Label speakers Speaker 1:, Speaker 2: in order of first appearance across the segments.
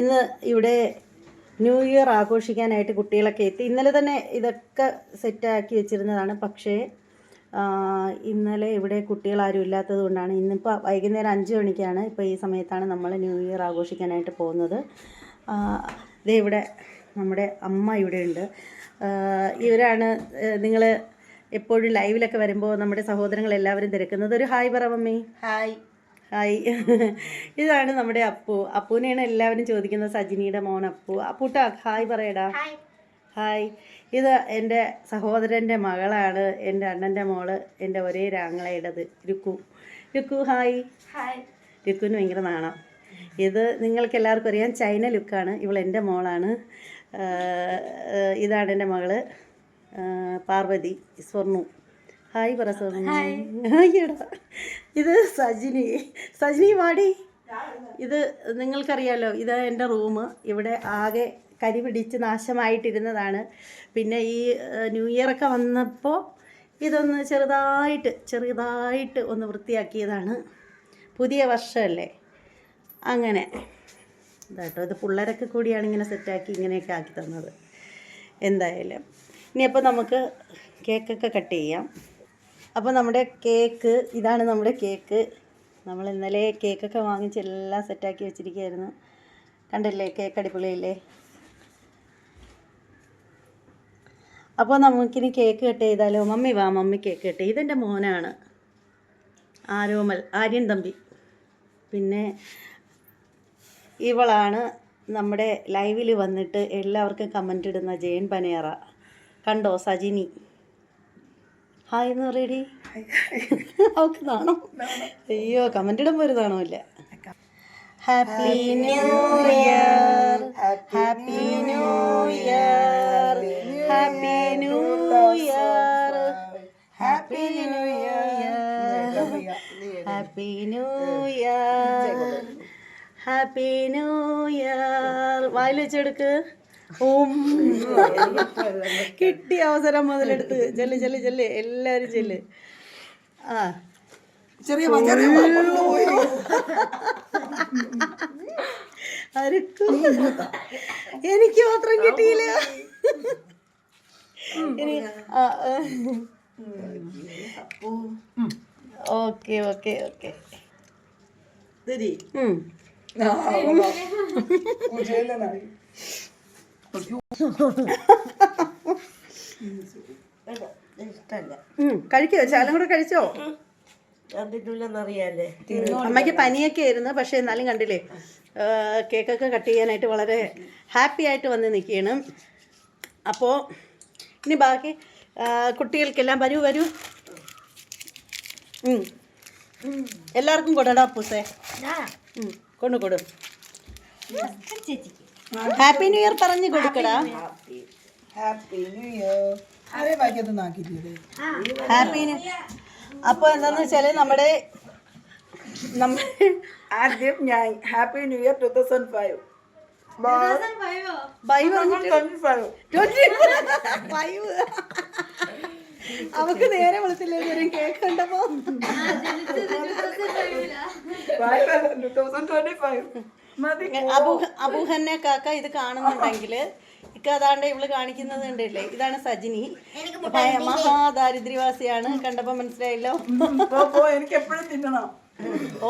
Speaker 1: ഇന്ന് ഇവിടെ new year ആഘോഷിക്കാനായിട്ട് കുട്ടികളൊക്കെ എത്തി. ഇന്നലെ തന്നെ ഇതൊക്കെ സെറ്റാക്കി വെച്ചിരുന്നതാണ്. പക്ഷേ ഇന്നലെ ഇവിടെ കുട്ടികളാരും ഇല്ലാത്തത് കൊണ്ടാണ് ഇന്നിപ്പോൾ വൈകുന്നേരം 5 മണിക്കാണ്, ഇപ്പോൾ ഈ സമയത്താണ് നമ്മൾ ന്യൂ ഇയർ ആഘോഷിക്കാനായിട്ട് പോകുന്നത്. ദേ ഇവിടെ നമ്മുടെ അമ്മ ഇവിടെ ഉണ്ട്. ഇവരാണ് നിങ്ങൾ എപ്പോഴും ലൈവിലൊക്കെ വരുമ്പോൾ നമ്മുടെ സഹോദരങ്ങളെല്ലാവരും തിരക്കുന്നത്. ഒരു ഹായ് പറ മമ്മി.
Speaker 2: Hi
Speaker 1: hi. ഇതാണ് നമ്മുടെ അപ്പു. അപ്പൂനെയാണ് എല്ലാവരും ചോദിക്കുന്നത്, സജിനിയുടെ മോൻ അപ്പു. അപ്പൂട്ട ഹായ് പറയടാ. ഹായ്. ഇത് എൻ്റെ സഹോദരൻ്റെ മകളാണ്, എൻ്റെ അണ്ണൻ്റെ മോള്, എൻ്റെ ഒരേ ആങ്ങളയുടേത് രുക്കു. രുക്കു ഹായ്. രുക്കുവിന് ഭയങ്കര നാണം. ഇത് നിങ്ങൾക്ക് എല്ലാവർക്കും അറിയാം, ചൈന ലുക്കാണ്. ഇവൾ എൻ്റെ മോളാണ്. ഇതാണ് എൻ്റെ മകള് പാർവതി. സ്വർണ്ണു ഹായ് പറ. സ്വർണ്ണു ഹായ്ടാ. ഇത് സജിനി വാടി. ഇത് നിങ്ങൾക്കറിയാലോ, ഇത് എൻ്റെ റൂം. ഇവിടെ ആകെ കരി പിടിച്ച് നാശമായിട്ടിരുന്നതാണ്. പിന്നെ ഈ ന്യൂ ഇയറൊക്കെ വന്നപ്പോൾ ഇതൊന്ന് ചെറുതായിട്ട് ഒന്ന് വൃത്തിയാക്കിയതാണ്. പുതിയ വർഷമല്ലേ, അങ്ങനെ ഇതാട്ടോ. ഇത് പിള്ളേരൊക്കെ കൂടിയാണ് ഇങ്ങനെ സെറ്റാക്കി ഇങ്ങനെയൊക്കെ ആക്കി തന്നത്. എന്തായാലും ഇനിയപ്പോൾ നമുക്ക് കേക്കൊക്കെ കട്ട് ചെയ്യാം. അപ്പോൾ നമ്മുടെ കേക്ക് ഇതാണ്. നമ്മുടെ കേക്ക് നമ്മൾ ഇന്നലെ കേക്കൊക്കെ വാങ്ങിച്ച് എല്ലാം സെറ്റാക്കി വെച്ചിരിക്കുകയായിരുന്നു. കണ്ടില്ലേ, കേക്ക് അടിപൊളിയില്ലേ. അപ്പോൾ നമുക്കിനി കേക്ക് കട്ട് ചെയ്താലോ? മമ്മി വാ, മമ്മി കേക്ക് കട്ട്. ഇതെൻ്റെ മോനാണ് ആര്യൻ തമ്പി. പിന്നെ ഇവളാണ് നമ്മുടെ ലൈവിൽ വന്നിട്ട് എല്ലാവർക്കും കമൻ്റ് ഇടുന്ന ജയൻ പനേറ. കണ്ടോ സജിനി. ഹായ് എന്ന് പറയടി. അവൾക്ക് നാണോ? അയ്യോ, കമൻ്റ് ഇടുമ്പോൾ ഒരു നാണമില്ല. Happy new year, happy new year, happy new year, happy new year, happy new year, happy new year. വായിൽ വെച്ചെടുക്ക്. കിട്ടിയ അവസരം മുതലെടുത്ത് ചെല്ല് എല്ലാവരും ചെല്ല്. എനിക്ക് മാത്രം കിട്ടിയില്ല. Okay okay okay. കഴിക്കോ? ശാലം കൂടെ കഴിച്ചോ?
Speaker 2: കണ്ടിട്ടില്ലെന്നറിയാല്ലേ.
Speaker 1: അമ്മയ്ക്ക് പനിയൊക്കെ ആയിരുന്നു, പക്ഷേ എന്നാലും കണ്ടില്ലേ, കേക്കൊക്കെ കട്ട് ചെയ്യാനായിട്ട് വളരെ ഹാപ്പി ആയിട്ട് വന്ന് നിൽക്കുകയാണ്. അപ്പോൾ ഇനി ബാക്കി കുട്ടികൾക്കെല്ലാം വരൂ. എല്ലാവർക്കും കൊടുടാ പൂസേ. കൊണ്ടു. ഹാപ്പി ന്യൂ ഇയർ പറഞ്ഞു കൊടുക്കടാ.
Speaker 2: Happy new year.
Speaker 1: Happy new. അപ്പോൾ എന്താണെന്ന് വെച്ചാൽ നമ്മുടെ
Speaker 2: ആദ്യം ഞാൻ ഹാപ്പി ന്യൂ ഇയർ 2005.
Speaker 1: അവക്ക് നേരെ വിളിച്ചില്ലേ ഒരു കേക്ക് കണ്ടപ്പോ. അബൂഹന്നെ കാക്ക ഇത് കാണുന്നുണ്ടെങ്കിൽ അതാണ്ട് ഇവള് കാണിക്കുന്നത് കണ്ടില്ലേ, ഇതാണ് സജിനി. മഹാദാരിദ്ര്യവാസിയാണ്, കണ്ടപ്പോ മനസ്സിലായല്ലോ.
Speaker 2: എനിക്ക് എപ്പോഴും തിന്നണം.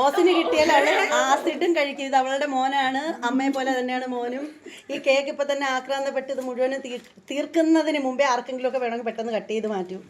Speaker 1: ഓസിന് കിട്ടിയാൽ അവള് ആസിഡും കഴിക്കും. ഇത് അവളുടെ മോനാണ്, അമ്മയെ പോലെ തന്നെയാണ് മോനും. ഈ കേക്ക് ഇപ്പൊ തന്നെ ആക്രാന്തപ്പെട്ട് ഇത് മുഴുവനും തീർക്കുന്നതിന് മുമ്പേ ആർക്കെങ്കിലും ഒക്കെ വേണമെങ്കിൽ പെട്ടെന്ന് കട്ട് ചെയ്ത് മാറ്റും.